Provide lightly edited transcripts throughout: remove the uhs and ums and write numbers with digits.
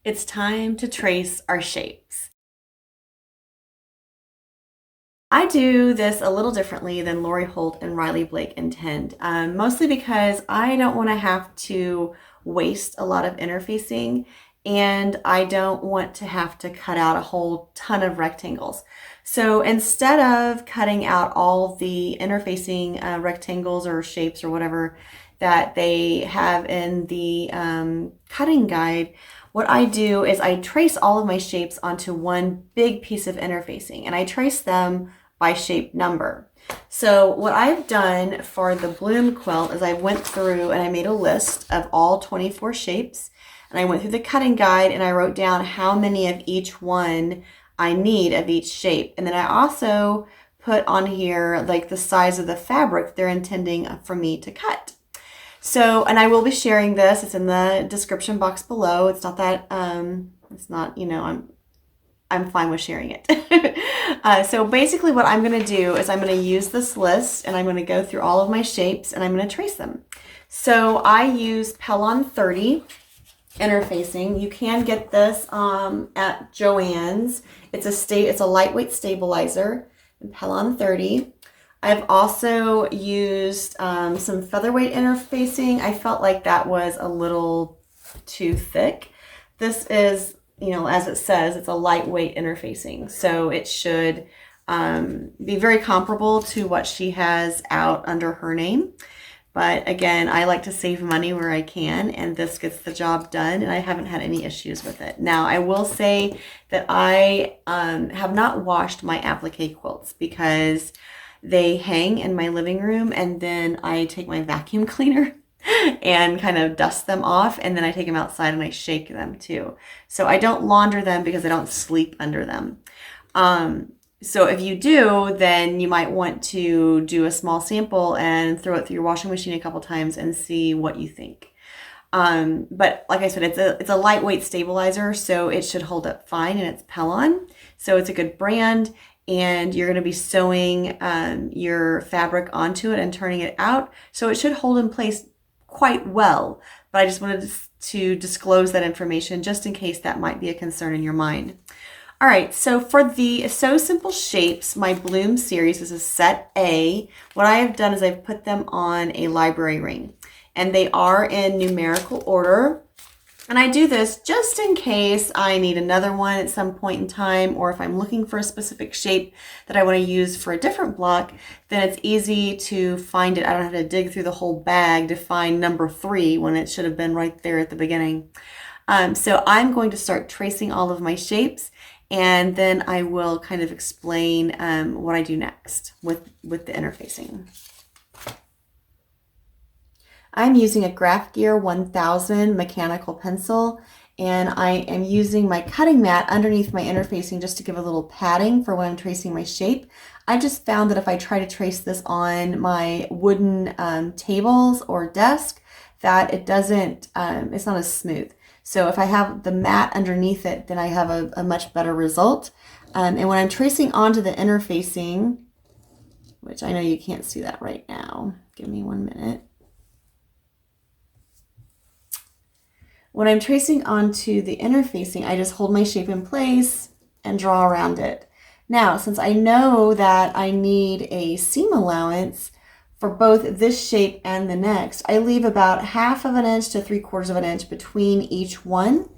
It's time to trace our shapes. I do this a little differently than Lori Holt and Riley Blake intend, mostly because I don't want to have to waste a lot of interfacing, and I don't want to have to cut out a whole ton of rectangles. So instead of cutting out all the interfacing rectangles or shapes or whatever that they have in the cutting guide, what I do is I trace all of my shapes onto one big piece of interfacing, and I trace them by shape number. So what I've done for the bloom quilt is I went through and I made a list of all 24 shapes, and I went through the cutting guide and I wrote down how many of each one I need of each shape. And then I also put on here like the size of the fabric they're intending for me to cut. So, and I will be sharing this. It's in the description box below. It's not that, it's not, you know, I'm fine with sharing it. So basically what I'm going to do is I'm going to use this list and I'm going to go through all of my shapes and I'm going to trace them. So I use Pellon 30 interfacing. You can get this at Joann's. It's a lightweight stabilizer in Pellon 30. I've also used some featherweight interfacing. I felt like that was a little too thick. This is, you know, as it says, it's a lightweight interfacing, so it should be very comparable to what she has out under her name. But again, I like to save money where I can, and this gets the job done, and I haven't had any issues with it. Now, I will say that I have not washed my applique quilts because they hang in my living room, and then I take my vacuum cleaner and kind of dust them off, and then I take them outside and I shake them too. So I don't launder them because I don't sleep under them. So if you do, then you might want to do a small sample and throw it through your washing machine a couple times and see what you think. But like I said, it's a lightweight stabilizer, so it should hold up fine, and it's Pellon, so it's a good brand. And you're going to be sewing your fabric onto it and turning it out, so it should hold in place quite well. But I just wanted to disclose that information just in case that might be a concern in your mind. All right, so for the Sew Simple Shapes, my Bloom series is a set A. What I have done is I've put them on a library ring, and they are in numerical order. And I do this just in case I need another one at some point in time, or if I'm looking for a specific shape that I want to use for a different block, then it's easy to find it. I don't have to dig through the whole bag to find number 3 when it should have been right there at the beginning. So I'm going to start tracing all of my shapes, and then I will kind of explain what I do next with the interfacing. I'm using a Graph Gear 1000 mechanical pencil, and I am using my cutting mat underneath my interfacing just to give a little padding for when I'm tracing my shape. I just found that if I try to trace this on my wooden tables or desk, that it doesn't, it's not as smooth. So if I have the mat underneath it, then I have a much better result. And when I'm tracing onto the interfacing, which I know you can't see that right now, give me 1 minute. When I'm tracing onto the interfacing, I just hold my shape in place and draw around it. Now, since I know that I need a seam allowance for both this shape and the next, I leave about 1/2 inch to 3/4 of an inch between each one.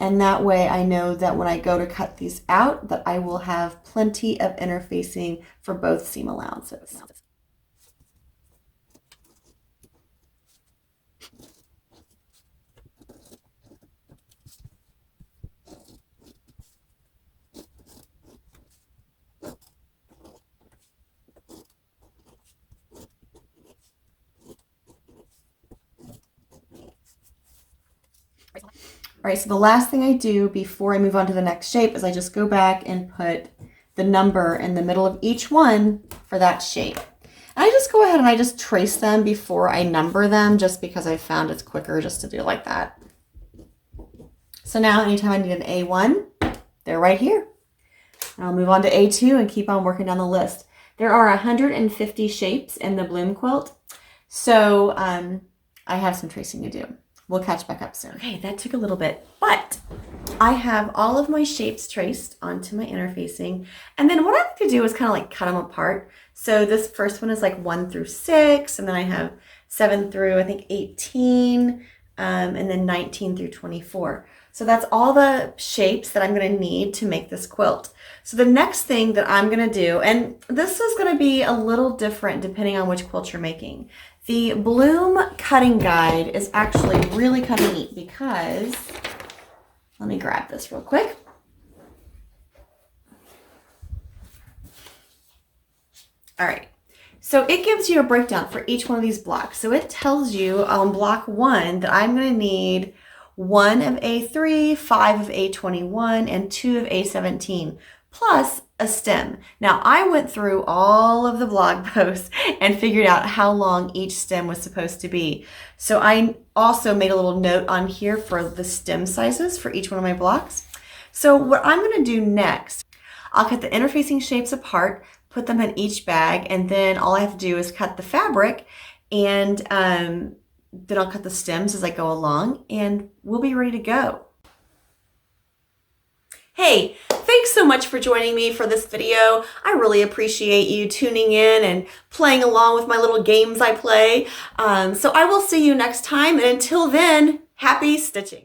And that way I know that when I go to cut these out, that I will have plenty of interfacing for both seam allowances. All right, so the last thing I do before I move on to the next shape is I just go back and put the number in the middle of each one for that shape. And I just go ahead and I just trace them before I number them, just because I found it's quicker just to do like that. So now anytime I need an A1, they're right here. And I'll move on to A2 and keep on working down the list. There are 150 shapes in the Bloom quilt, so I have some tracing to do. We'll catch back up soon. Okay, that took a little bit, but I have all of my shapes traced onto my interfacing. And then what I like to do is kind of like cut them apart. So this first one is like 1 through 6, and then I have 7 through I think 18, and then 19 through 24. So that's all the shapes that I'm going to need to make this quilt. So the next thing that I'm going to do, and this is going to be a little different depending on which quilt you're making. The Bloom cutting guide is actually really kind of neat because, let me grab this real quick. All right, so it gives you a breakdown for each one of these blocks. So it tells you on block 1 that I'm going to need 1 of A3, 5 of A21, and 2 of A17, plus a stem. Now, I went through all of the blog posts and figured out how long each stem was supposed to be. So I also made a little note on here for the stem sizes for each one of my blocks. So what I'm going to do next, I'll cut the interfacing shapes apart, put them in each bag, and then all I have to do is cut the fabric, and then I'll cut the stems as I go along, and we'll be ready to go. Hey, thanks so much for joining me for this video. I really appreciate you tuning in and playing along with my little games I play. So I will see you next time, and until then, happy stitching.